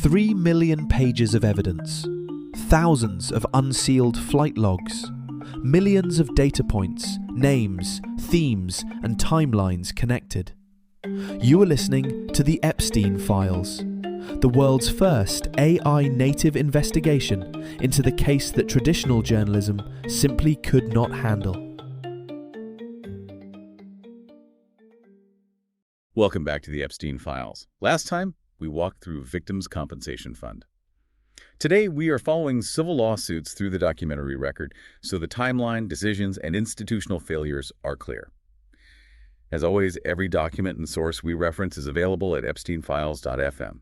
3 million pages of evidence, thousands of unsealed flight logs, millions of data points, names, themes, and timelines connected. You are listening to the Epstein Files, the world's first AI-native investigation into the case that traditional journalism simply could not handle. Welcome back to the Epstein Files. Last time, we walked through Victims' Compensation Fund. Today, we are following civil lawsuits through the documentary record, so the timeline, decisions, and institutional failures are clear. As always, every document and source we reference is available at epsteinfiles.fm.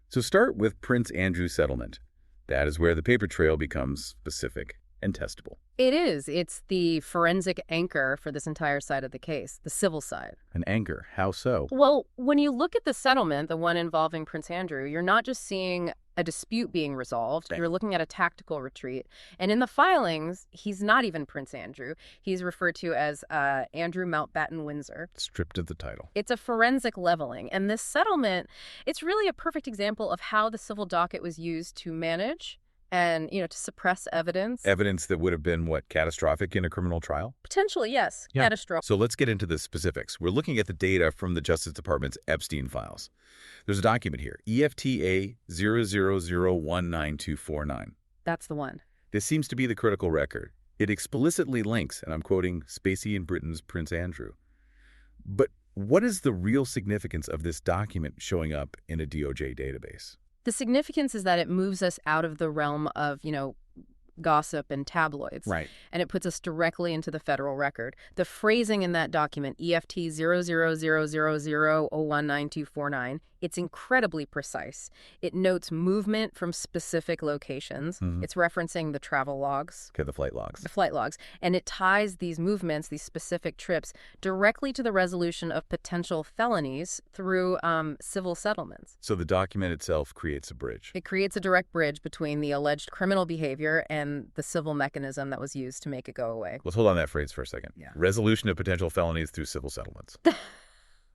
So start with Prince Andrew settlement. That is where the paper trail becomes specific and testable. It is. It's the forensic anchor for this entire side of the case, the civil side. An anchor? How so? Well, when you look at the settlement, the one involving Prince Andrew, you're not just seeing a dispute being resolved. You're looking at a tactical retreat. And in the filings, he's not even Prince Andrew. He's referred to as Andrew Mountbatten Windsor. Stripped of the title. It's a forensic leveling. And this settlement, it's really a perfect example of how the civil docket was used to manage and, to suppress evidence. Evidence that would have been, catastrophic in a criminal trial? Potentially, yes. Yeah. Catastrophic. So let's get into the specifics. We're looking at the data from the Justice Department's Epstein Files. There's a document here, EFTA 0001929. That's the one. This seems to be the critical record. It explicitly links, and I'm quoting, Spacey and Britain's Prince Andrew. But what is the real significance of this document showing up in a DOJ database? The significance is that it moves us out of the realm of, gossip and tabloids. Right. And it puts us directly into the federal record. The phrasing in that document, EFT 00000019249, it's incredibly precise. It notes movement from specific locations. Mm-hmm. It's referencing the travel logs. Okay, the flight logs. The flight logs. And it ties these movements, these specific trips, directly to the resolution of potential felonies through civil settlements. So the document itself creates a bridge. It creates a direct bridge between the alleged criminal behavior and the civil mechanism that was used to make it go away. Let's hold on that phrase for a second. Yeah. Resolution of potential felonies through civil settlements.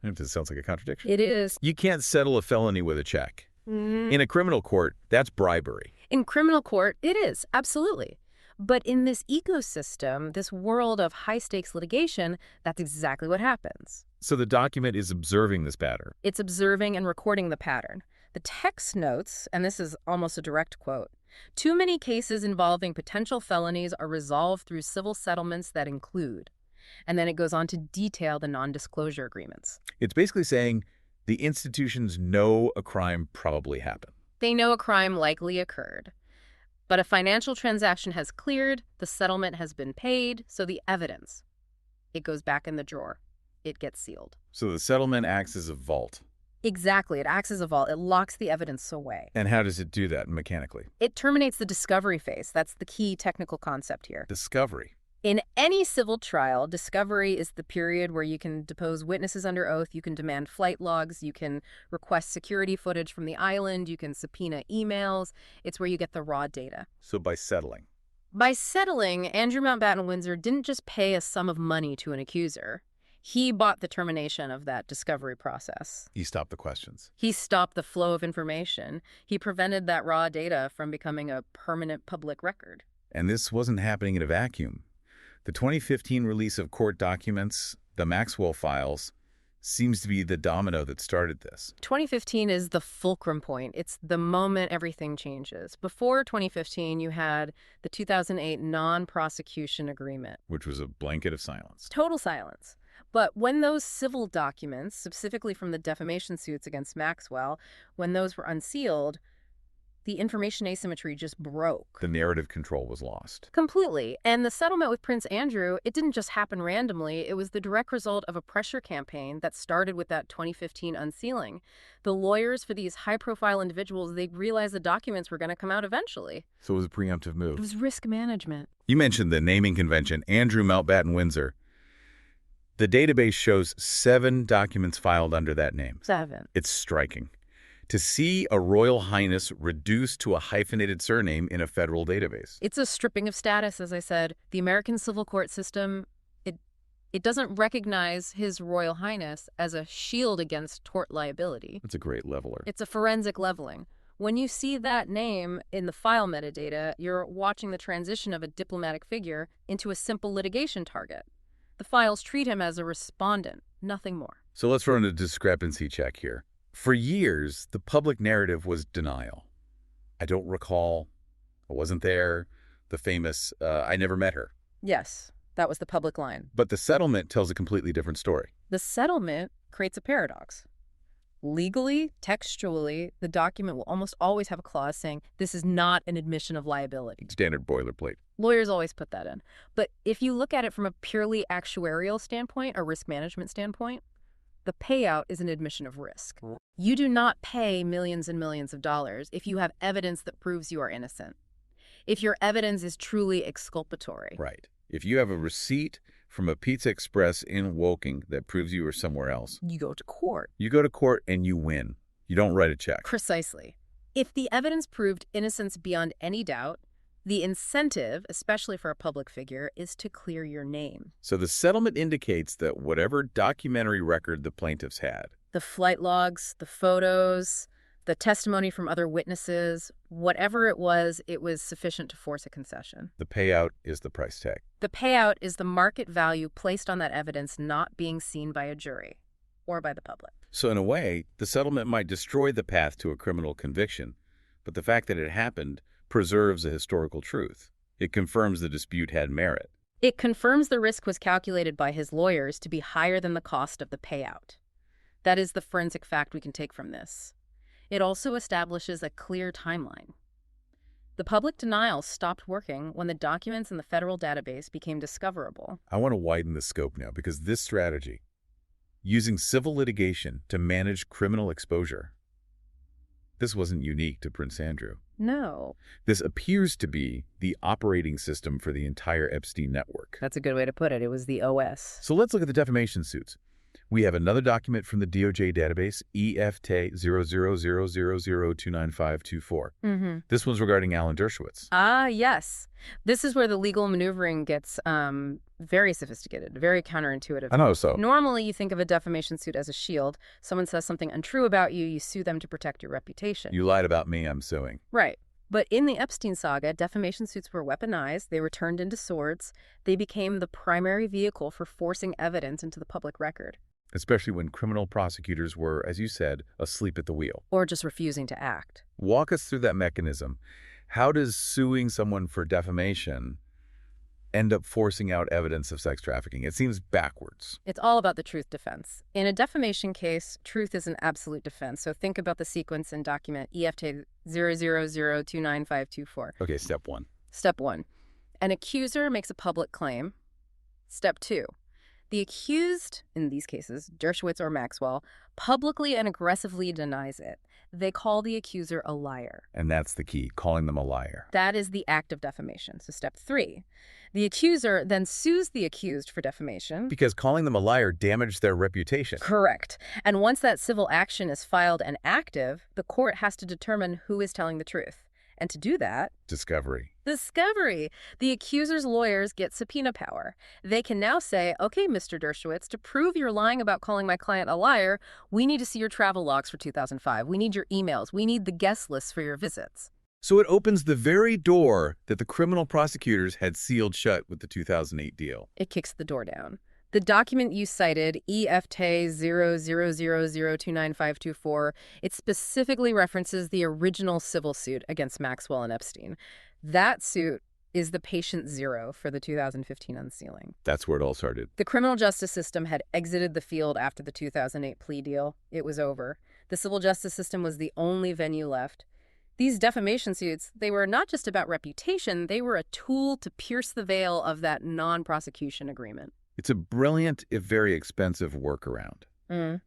This sounds like a contradiction. It is. You can't settle a felony with a check. Mm-hmm. In a criminal court, that's bribery. In criminal court, it is. Absolutely. But in this ecosystem, this world of high-stakes litigation, that's exactly what happens. So the document is observing this pattern. It's observing and recording the pattern. The text notes, and this is almost a direct quote, "Too many cases involving potential felonies are resolved through civil settlements that include." And then it goes on to detail the non-disclosure agreements. It's basically saying the institutions know a crime probably happened. They know a crime likely occurred. But a financial transaction has cleared, the settlement has been paid, so the evidence, it goes back in the drawer. It gets sealed. So the settlement acts as a vault. Exactly. It acts as a vault. It locks the evidence away. And how does it do that mechanically? It terminates the discovery phase. That's the key technical concept here. Discovery. In any civil trial, discovery is the period where you can depose witnesses under oath, you can demand flight logs, you can request security footage from the island, you can subpoena emails. It's where you get the raw data. So by settling? By settling, Andrew Mountbatten Windsor didn't just pay a sum of money to an accuser. He bought the termination of that discovery process. He stopped the questions. He stopped the flow of information. He prevented that raw data from becoming a permanent public record. And this wasn't happening in a vacuum. The 2015 release of court documents, the Maxwell Files, seems to be the domino that started this. 2015 is the fulcrum point. It's the moment everything changes. Before 2015, you had the 2008 non-prosecution agreement. Which was a blanket of silence. Total silence. But when those civil documents, specifically from the defamation suits against Maxwell, when those were unsealed, the information asymmetry just broke. The narrative control was lost. Completely. And the settlement with Prince Andrew, it didn't just happen randomly. It was the direct result of a pressure campaign that started with that 2015 unsealing. The lawyers for these high-profile individuals, they realized the documents were going to come out eventually. So it was a preemptive move. It was risk management. You mentioned the naming convention, Andrew Mountbatten Windsor. The database shows 7 documents filed under that name. 7. It's striking. To see a Royal Highness reduced to a hyphenated surname in a federal database. It's a stripping of status, as I said. The American civil court system, it doesn't recognize His Royal Highness as a shield against tort liability. That's a great leveler. It's a forensic leveling. When you see that name in the file metadata, you're watching the transition of a diplomatic figure into a simple litigation target. The files treat him as a respondent, nothing more. So let's run a discrepancy check here. For years, the public narrative was denial. I don't recall. I wasn't there. The famous, I never met her. Yes, that was the public line. But the settlement tells a completely different story. The settlement creates a paradox. Legally, textually, the document will almost always have a clause saying this is not an admission of liability. Standard boilerplate. Lawyers always put that in. But if you look at it from a purely actuarial standpoint or risk management standpoint, the payout is an admission of risk. You do not pay millions and millions of dollars if you have evidence that proves you are innocent. If your evidence is truly exculpatory. Right. If you have a receipt from a Pizza Express in Woking that proves you were somewhere else. You go to court. You go to court and you win. You don't write a check. Precisely. If the evidence proved innocence beyond any doubt, the incentive, especially for a public figure, is to clear your name. So the settlement indicates that whatever documentary record the plaintiffs had, The flight logs, the photos, the testimony from other witnesses, whatever it was sufficient to force a concession. the payout is the price tag. The payout is the market value placed on that evidence not being seen by a jury or by the public. So in a way, the settlement might destroy the path to a criminal conviction, but the fact that it happened preserves a historical truth. It confirms the dispute had merit. It confirms the risk was calculated by his lawyers to be higher than the cost of the payout. That is the forensic fact we can take from this. It also establishes a clear timeline. The public denial stopped working when the documents in the federal database became discoverable. I want to widen the scope now because this strategy, using civil litigation to manage criminal exposure, this wasn't unique to Prince Andrew. No. This appears to be the operating system for the entire Epstein network. That's a good way to put it. It was the OS. So let's look at the defamation suits. We have another document from the DOJ database, EFTA 0000029524. This one's regarding Alan Dershowitz. Ah, yes. This is where the legal maneuvering gets very sophisticated, very counterintuitive. I know so. Normally, you think of a defamation suit as a shield. Someone says something untrue about you, you sue them to protect your reputation. You lied about me, I'm suing. Right. But in the Epstein saga, defamation suits were weaponized, they were turned into swords, they became the primary vehicle for forcing evidence into the public record. Especially when criminal prosecutors were, as you said, asleep at the wheel. Or just refusing to act. Walk us through that mechanism. How does suing someone for defamation end up forcing out evidence of sex trafficking? It seems backwards. It's all about the truth defense. In a defamation case, truth is an absolute defense. So think about the sequence in document EFTA 00029524. Okay, step one. Step 1. An accuser makes a public claim. Step 2. The accused, in these cases, Dershowitz or Maxwell, publicly and aggressively denies it. They call the accuser a liar. And that's the key, calling them a liar. That is the act of defamation. So step 3. The accuser then sues the accused for defamation. Because calling them a liar damaged their reputation. Correct. And once that civil action is filed and active, the court has to determine who is telling the truth. And to do that... Discovery. The accuser's lawyers get subpoena power. They can now say, okay, Mr. Dershowitz, to prove you're lying about calling my client a liar, we need to see your travel logs for 2005. We need your emails. We need the guest lists for your visits. So it opens the very door that the criminal prosecutors had sealed shut with the 2008 deal. It kicks the door down. The document you cited, EFTA 0000029524, it specifically references the original civil suit against Maxwell and Epstein. That suit is the patient zero for the 2015 unsealing. That's where it all started. The criminal justice system had exited the field after the 2008 plea deal. It was over. The civil justice system was the only venue left. These defamation suits, they were not just about reputation, they were a tool to pierce the veil of that non-prosecution agreement. It's a brilliant, if very expensive, workaround.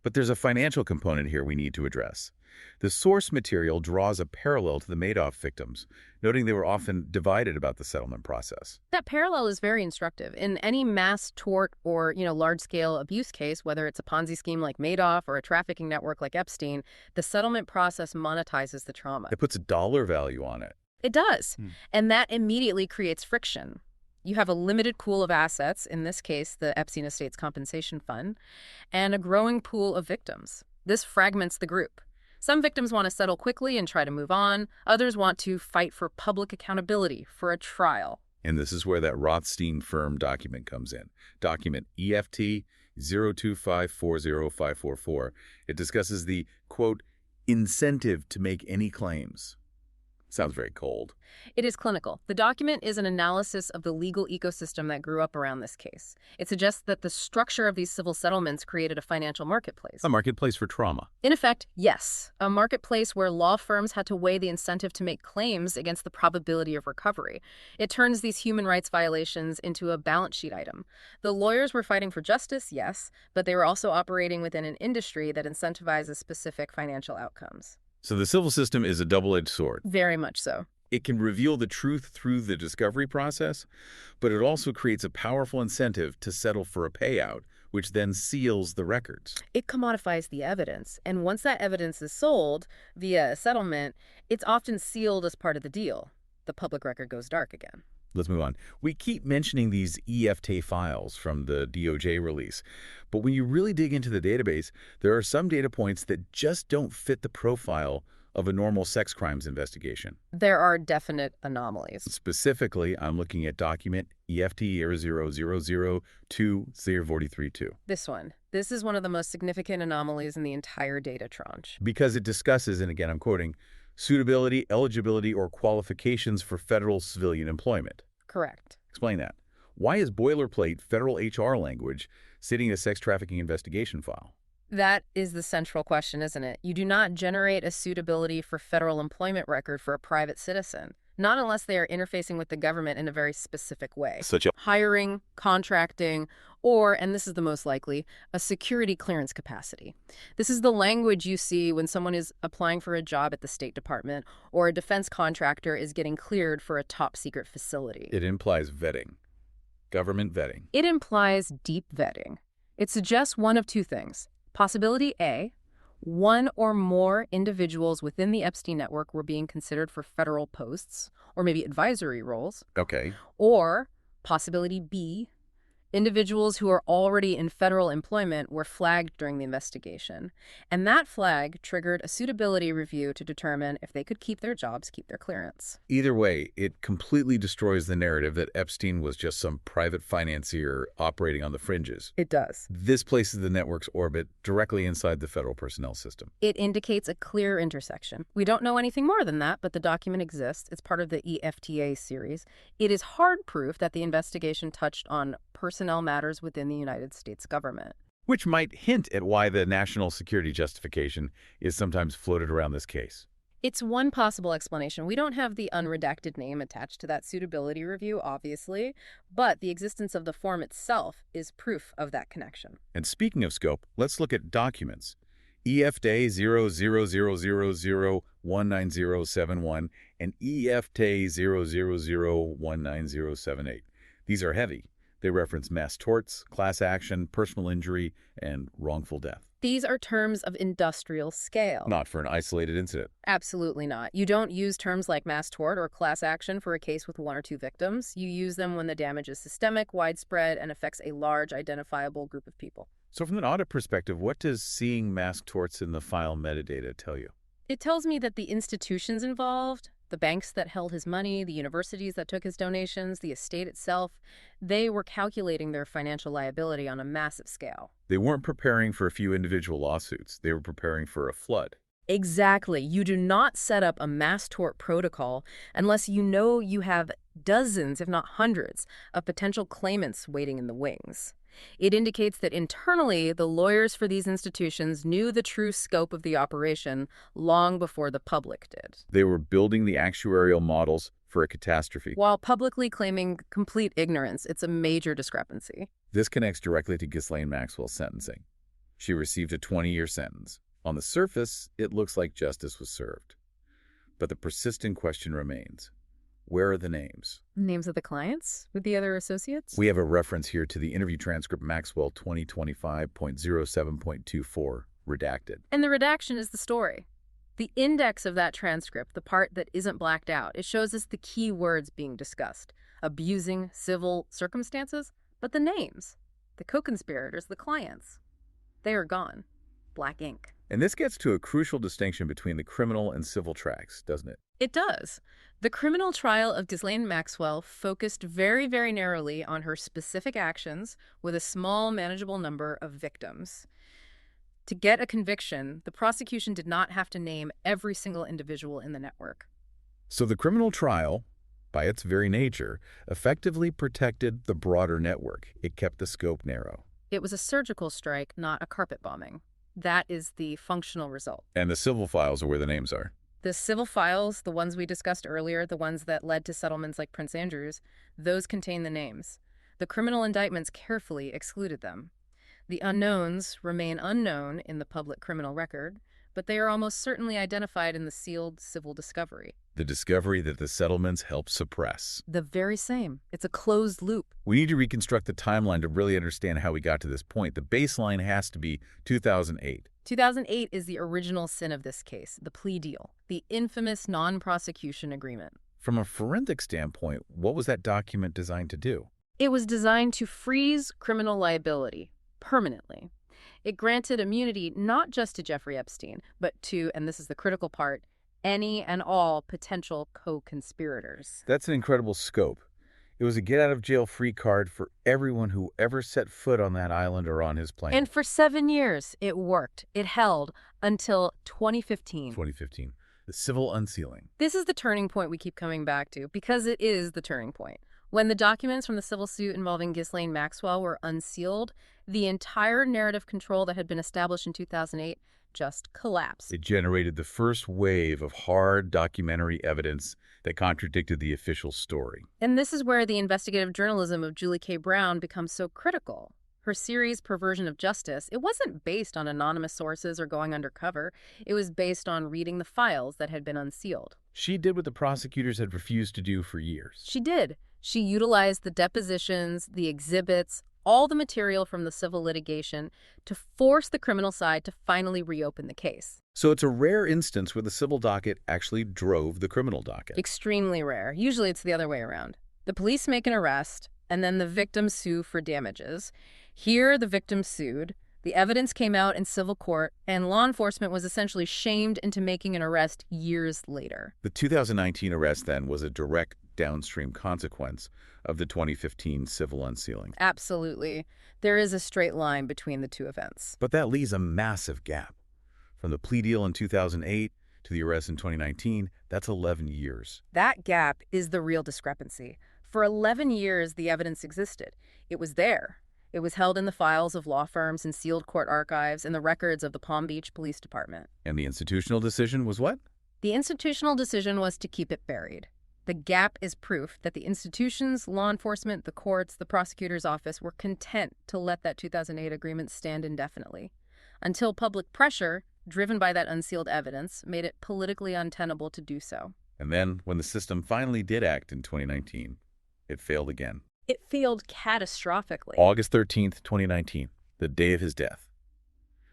But there's a financial component here we need to address. The source material draws a parallel to the Madoff victims, noting they were often divided about the settlement process. That parallel is very instructive. In any mass tort or, large-scale abuse case, whether it's a Ponzi scheme like Madoff or a trafficking network like Epstein, the settlement process monetizes the trauma. It puts a dollar value on it. It does. And that immediately creates friction. You have a limited pool of assets, in this case, the Epstein Estates Compensation Fund, and a growing pool of victims. This fragments the group. Some victims want to settle quickly and try to move on. Others want to fight for public accountability, for a trial. And this is where that Rothstein firm document comes in. Document EFT 025405444. It discusses the, quote, incentive to make any claims. Sounds very cold. It is clinical. The document is an analysis of the legal ecosystem that grew up around this case. It suggests that the structure of these civil settlements created a financial marketplace. A marketplace for trauma. In effect, yes. A marketplace where law firms had to weigh the incentive to make claims against the probability of recovery. It turns these human rights violations into a balance sheet item. The lawyers were fighting for justice, yes, but they were also operating within an industry that incentivizes specific financial outcomes. So the civil system is a double-edged sword. Very much so. It can reveal the truth through the discovery process, but it also creates a powerful incentive to settle for a payout, which then seals the records. It commodifies the evidence, and once that evidence is sold via a settlement, it's often sealed as part of the deal. The public record goes dark again. Let's move on. We keep mentioning these EFTA files from the DOJ release, but when you really dig into the database, there are some data points that just don't fit the profile of a normal sex crimes investigation. There are definite anomalies. Specifically, I'm looking at document EFT 000020432. This one. This is one of the most significant anomalies in the entire data tranche. Because it discusses, and again I'm quoting, suitability, eligibility, or qualifications for federal civilian employment. Correct. Explain that. Why is boilerplate federal HR language sitting in a sex trafficking investigation file? That is the central question, isn't it? You do not generate a suitability for federal employment record for a private citizen, not unless they are interfacing with the government in a very specific way. Such a hiring, contracting, or, and this is the most likely, a security clearance capacity. This is the language you see when someone is applying for a job at the State Department or a defense contractor is getting cleared for a top-secret facility. It implies vetting. Government vetting. It implies deep vetting. It suggests one of two things. Possibility A, one or more individuals within the Epstein network were being considered for federal posts or maybe advisory roles. Okay. Or possibility B, individuals who are already in federal employment were flagged during the investigation. And that flag triggered a suitability review to determine if they could keep their jobs, keep their clearance. Either way, it completely destroys the narrative that Epstein was just some private financier operating on the fringes. It does. This places the network's orbit directly inside the federal personnel system. It indicates a clear intersection. We don't know anything more than that, but the document exists. It's part of the EFTA series. It is hard proof that the investigation touched on personnel matters within the United States government. Which might hint at why the national security justification is sometimes floated around this case. It's one possible explanation. We don't have the unredacted name attached to that suitability review, obviously, but the existence of the form itself is proof of that connection. And speaking of scope, let's look at documents. EFTA 000019071 and EFTA 000019078. These are heavy. They reference mass torts, class action, personal injury, and wrongful death. These are terms of industrial scale. Not for an isolated incident. Absolutely not. You don't use terms like mass tort or class action for a case with one or two victims. You use them when the damage is systemic, widespread, and affects a large, identifiable group of people. So from an audit perspective, what does seeing mass torts in the file metadata tell you? It tells me that the institutions involved, the banks that held his money, the universities that took his donations, the estate itself, they were calculating their financial liability on a massive scale. They weren't preparing for a few individual lawsuits. They were preparing for a flood. Exactly. You do not set up a mass tort protocol unless you know you have dozens, if not hundreds, of potential claimants waiting in the wings. It indicates that internally, the lawyers for these institutions knew the true scope of the operation long before the public did. They were building the actuarial models for a catastrophe. While publicly claiming complete ignorance, it's a major discrepancy. This connects directly to Ghislaine Maxwell's sentencing. She received a 20-year sentence. On the surface, it looks like justice was served. But the persistent question remains. Where are the names? Names of the clients with the other associates? We have a reference here to the interview transcript Maxwell 2025.07.24, redacted. And the redaction is the story. The index of that transcript, the part that isn't blacked out, it shows us the key words being discussed. Abusing civil circumstances, but the names, the co-conspirators, the clients, they are gone. Black ink. And this gets to a crucial distinction between the criminal and civil tracks, doesn't it? It does. The criminal trial of Ghislaine Maxwell focused very, very narrowly on her specific actions with a small, manageable number of victims. To get a conviction, the prosecution did not have to name every single individual in the network. So the criminal trial, by its very nature, effectively protected the broader network. It kept the scope narrow. It was a surgical strike, not a carpet bombing. That is the functional result. And the civil files are where the names are. The civil files, the ones we discussed earlier, the ones that led to settlements like Prince Andrew's, those contain the names. The criminal indictments carefully excluded them. The unknowns remain unknown in the public criminal record, but they are almost certainly identified in the sealed civil discovery. The discovery that the settlements helped suppress. The very same. It's a closed loop. We need to reconstruct the timeline to really understand how we got to this point. The baseline has to be 2008. 2008 is the original sin of this case, the plea deal, the infamous non-prosecution agreement. From a forensic standpoint, what was that document designed to do? It was designed to freeze criminal liability permanently. It granted immunity not just to Jeffrey Epstein, but to, and this is the critical part, any and all potential co-conspirators. That's an incredible scope. It was a get-out-of-jail-free card for everyone who ever set foot on that island or on his plane. And for 7 years, it worked. It held until 2015. 2015. The civil unsealing. This is the turning point we keep coming back to, because it is the turning point. When the documents from the civil suit involving Ghislaine Maxwell were unsealed, the entire narrative control that had been established in 2008 just collapsed. It generated the first wave of hard documentary evidence that contradicted the official story. And this is where the investigative journalism of Julie K. Brown becomes so critical. Her series, Perversion of Justice, it wasn't based on anonymous sources or going undercover. It was based on reading the files that had been unsealed. She did what the prosecutors had refused to do for years. She did. She utilized the depositions, the exhibits, all the material from the civil litigation to force the criminal side to finally reopen the case. So it's a rare instance where the civil docket actually drove the criminal docket. Extremely rare. Usually it's the other way around. The police make an arrest, and then the victims sue for damages. Here, the victim sued. The evidence came out in civil court, and law enforcement was essentially shamed into making an arrest years later. The 2019 arrest, then, was a direct downstream consequence of the 2015 civil unsealing. Absolutely. There is a straight line between the two events. But that leaves a massive gap. From the plea deal in 2008 to the arrest in 2019, that's 11 years. That gap is the real discrepancy. For 11 years, the evidence existed. It was there. It was held in the files of law firms and sealed court archives and the records of the Palm Beach Police Department. And the institutional decision was what? The institutional decision was to keep it buried. The gap is proof that the institutions, law enforcement, the courts, the prosecutor's office were content to let that 2008 agreement stand indefinitely, until public pressure, driven by that unsealed evidence, made it politically untenable to do so. And then, when the system finally did act in 2019, it failed again. It failed catastrophically. August 13th, 2019, the day of his death.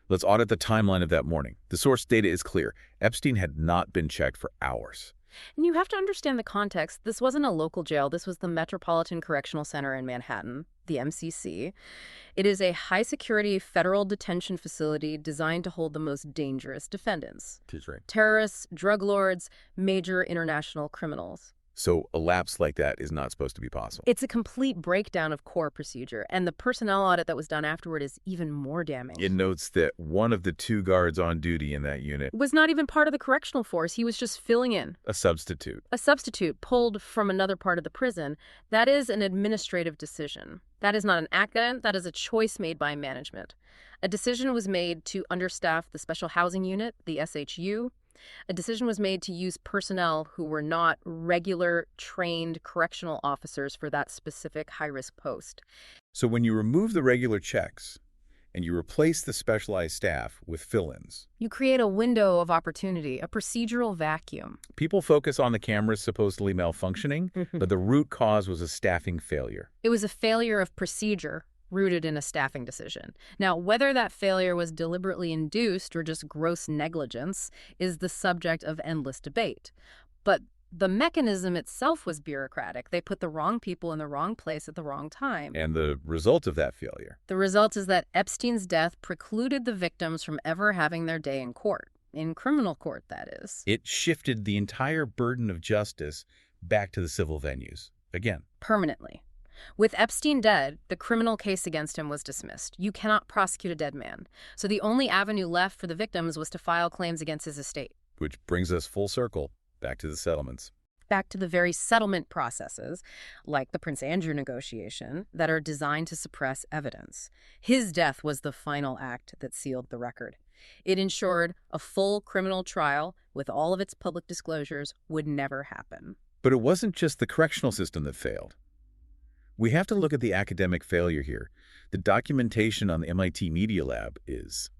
Let's audit the timeline of that morning. The source data is clear. Epstein had not been checked for hours. And you have to understand the context. This wasn't a local jail. This was the Metropolitan Correctional Center in Manhattan, the MCC. It is a high-security federal detention facility designed to hold the most dangerous defendants. That's right. Terrorists, drug lords, major international criminals. So a lapse like that is not supposed to be possible. It's a complete breakdown of core procedure, and the personnel audit that was done afterward is even more damning. It notes that one of the 2 guards on duty in that unit Was not even part of the correctional force. He was just filling in. a substitute. A substitute pulled from another part of the prison. That is an administrative decision. That is not an accident. That is a choice made by management. A decision was made to understaff the Special Housing Unit, the SHU. A decision was made to use personnel who were not regular, trained correctional officers for that specific high-risk post. So when you remove the regular checks and you replace the specialized staff with fill-ins, You create a window of opportunity, a procedural vacuum. people focus on the cameras supposedly malfunctioning, but the root cause was a staffing failure. It was a failure of procedure rooted in a staffing decision. Now, whether that failure was deliberately induced or just gross negligence is the subject of endless debate. But The mechanism itself was bureaucratic. They put the wrong people in the wrong place at the wrong time. And the result of that failure? The result is that Epstein's death precluded the victims from ever having their day in court. In criminal court, that is. It shifted the entire burden of justice back to the civil venues. Again. Permanently. With Epstein dead, the criminal case against him was dismissed. You cannot prosecute a dead man. So the only avenue left for the victims was to file claims against his estate. Which brings us full circle back to the settlements. Back to the very settlement processes, like the Prince Andrew negotiation, that are designed to suppress evidence. His death was the final act that sealed the record. It ensured a full criminal trial with all of its public disclosures would never happen. But it wasn't just the correctional system that failed. We have to look at the academic failure here. The documentation on the MIT Media Lab it's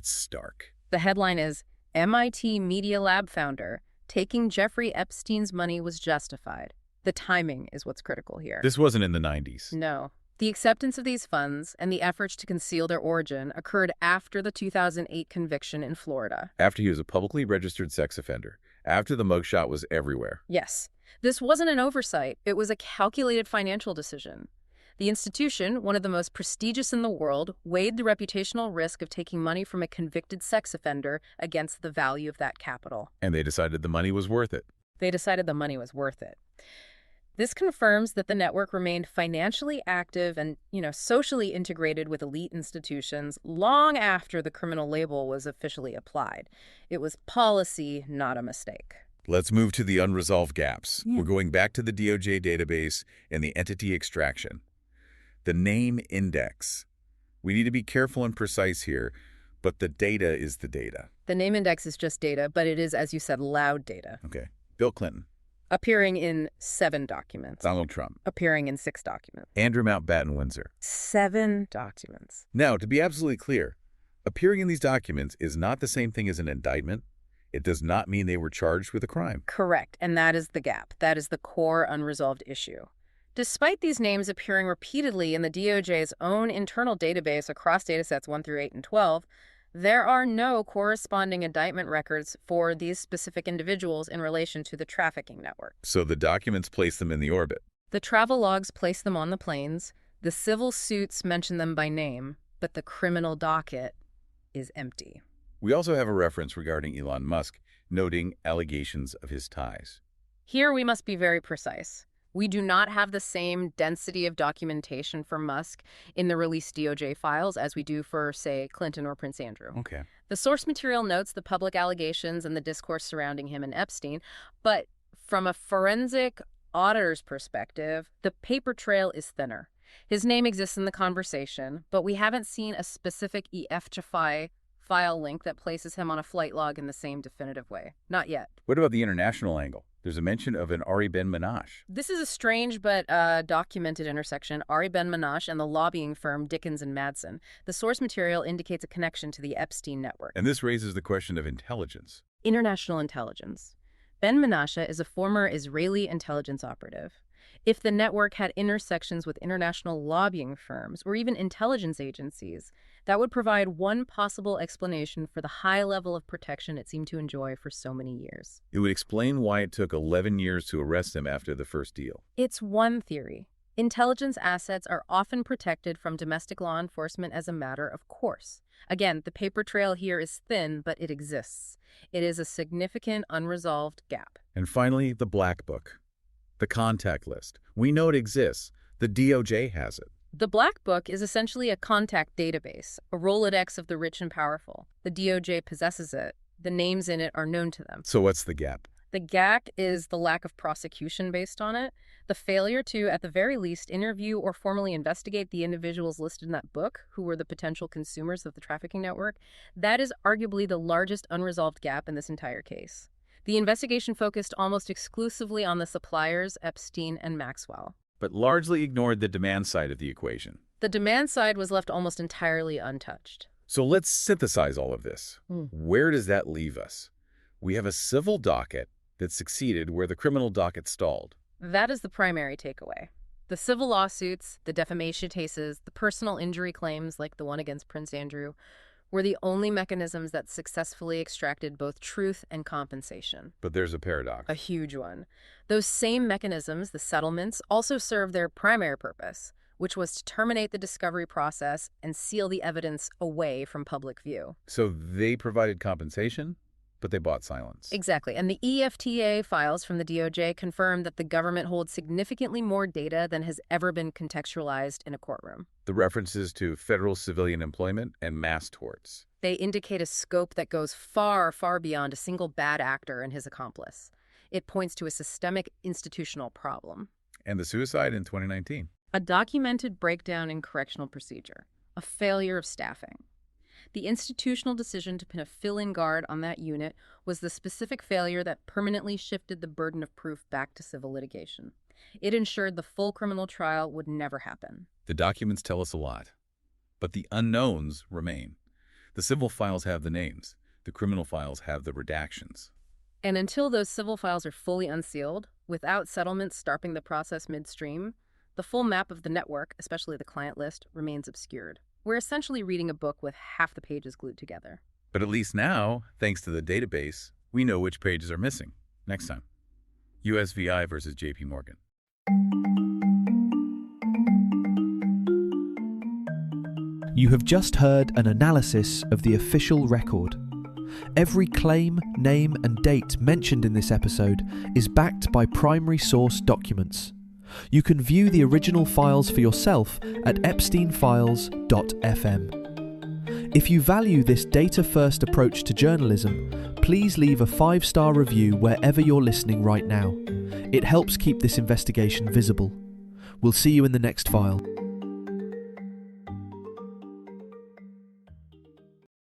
stark. The headline is, MIT Media Lab founder, taking Jeffrey Epstein's money was justified. The timing is what's critical here. This wasn't in the 90s. No. The acceptance of these funds and the efforts to conceal their origin occurred after the 2008 conviction in Florida. After he was a publicly registered sex offender. After the mugshot was everywhere. Yes. This wasn't an oversight. It was a calculated financial decision. The institution, one of the most prestigious in the world, weighed the reputational risk of taking money from a convicted sex offender against the value of that capital. And they decided the money was worth it. They decided the money was worth it. This confirms that the network remained financially active and, socially integrated with elite institutions long after the criminal label was officially applied. It was policy, not a mistake. Let's move to the unresolved gaps. Yeah. We're going back to the DOJ database and the entity extraction. The name index. We need to be careful and precise here, but the data is the data. The name index is just data, but it is, as you said, loud data. Okay. Bill Clinton. Appearing in 7 documents. Donald Trump. Appearing in 6 documents. Andrew Mountbatten Windsor. 7 documents. Now, to be absolutely clear, appearing in these documents is not the same thing as an indictment. It does not mean they were charged with a crime. Correct, and that is the gap. That is the core unresolved issue. Despite these names appearing repeatedly in the DOJ's own internal database across datasets 1 through 8 and 12, there are no corresponding indictment records for these specific individuals in relation to the trafficking network. So the documents place them in the orbit. The travel logs place them on the planes, the civil suits mention them by name, but the criminal docket is empty. We also have a reference regarding Elon Musk, noting allegations of his ties. Here we must be very precise. We do not have the same density of documentation for Musk in the released DOJ files as we do for, say, Clinton or Prince Andrew. Okay. The source material notes the public allegations and the discourse surrounding him and Epstein, but from a forensic auditor's perspective, the paper trail is thinner. His name exists in the conversation, but we haven't seen a specific EFTA file link that places him on a flight log in the same definitive way. Not yet. What about the international angle? There's a mention of an Ari Ben-Menashe. This is a strange but documented intersection, Ari Ben-Menashe and the lobbying firm Dickens and Madsen. The source material indicates a connection to the Epstein network. And this raises the question of intelligence. International intelligence. Ben-Menashe is a former Israeli intelligence operative. If the network had intersections with international lobbying firms or even intelligence agencies, that would provide one possible explanation for the high level of protection it seemed to enjoy for so many years. It would explain why it took 11 years to arrest him after the first deal. It's one theory. Intelligence assets are often protected from domestic law enforcement as a matter of course. Again, the paper trail here is thin, but it exists. It is a significant unresolved gap. And finally, the Black Book. The contact list. We know it exists. The DOJ has it. The Black Book is essentially a contact database, a Rolodex of the rich and powerful. The DOJ possesses it. The names in it are known to them. So what's the gap? The gap is the lack of prosecution based on it, the failure to, at the very least, interview or formally investigate the individuals listed in that book who were the potential consumers of the trafficking network. That is arguably the largest unresolved gap in this entire case. The investigation focused almost exclusively on the suppliers, Epstein and Maxwell. But largely ignored the demand side of the equation. The demand side was left almost entirely untouched. So let's synthesize all of this. Where does that leave us? We have a civil docket that succeeded where the criminal docket stalled. That is the primary takeaway. The civil lawsuits, the defamation cases, the personal injury claims like the one against Prince Andrew were the only mechanisms that successfully extracted both truth and compensation. But there's a paradox. A huge one. Those same mechanisms, the settlements, also served their primary purpose, which was to terminate the discovery process and seal the evidence away from public view. So they provided compensation, but they bought silence. Exactly. And the EFTA files from the DOJ confirmed that the government holds significantly more data than has ever been contextualized in a courtroom. The references to federal civilian employment and mass torts. They indicate a scope that goes far, far beyond a single bad actor and his accomplice. It points to a systemic institutional problem. And the suicide in 2019. A documented breakdown in correctional procedure. A failure of staffing. The institutional decision to pin a fill-in guard on that unit was the specific failure that permanently shifted the burden of proof back to civil litigation. It ensured the full criminal trial would never happen. The documents tell us a lot, but the unknowns remain. The civil files have the names. The criminal files have the redactions. And until those civil files are fully unsealed, without settlements stopping the process midstream, the full map of the network, especially the client list, remains obscured. We're essentially reading a book with half the pages glued together. But at least now, thanks to the database, we know which pages are missing. Next time, USVI versus JP Morgan. You have just heard an analysis of the official record. Every claim, name, and date mentioned in this episode is backed by primary source documents. You can view the original files for yourself at epsteinfiles.fm. If you value this data-first approach to journalism, please leave a 5-star review wherever you're listening right now. It helps keep this investigation visible. We'll see you in the next file.